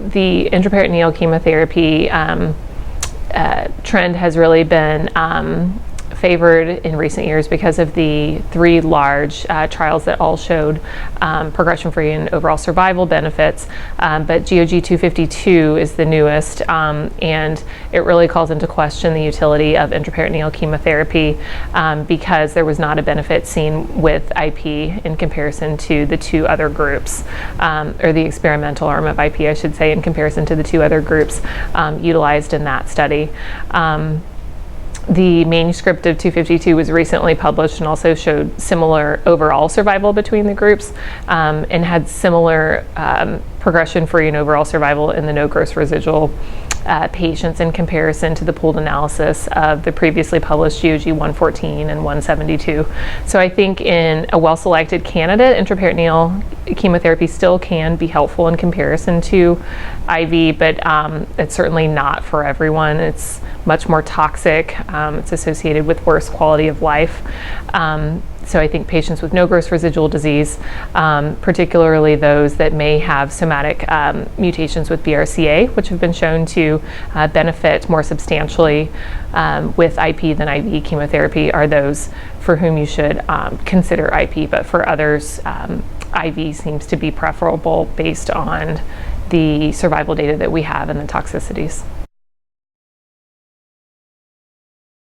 the intraperitoneal chemotherapy trend has really been favored in recent years because of the 3 large trials that all showed progression-free and overall survival benefits, but GOG-252 is the newest, and it really calls into question the utility of intraperitoneal chemotherapy because there was not a benefit seen with IP in comparison to the 2 other groups, or the experimental arm of IP, I should say, in comparison to the 2 other groups utilized in that study. The manuscript of 252 was recently published and also showed similar overall survival between the groups, and had similar progression-free and overall survival in the no gross residual patients in comparison to the pooled analysis of the previously published GOG-114 and 172. So I think in a well-selected candidate, intraperitoneal chemotherapy still can be helpful in comparison to IV, but it's certainly not for everyone. It's much more toxic. It's associated with worse quality of life. So I think patients with no gross residual disease, particularly those that may have somatic mutations with BRCA, which have been shown to benefit more substantially with IP than IV chemotherapy, are those for whom you should consider IP. But for others, IV seems to be preferable based on the survival data that we have and the toxicities.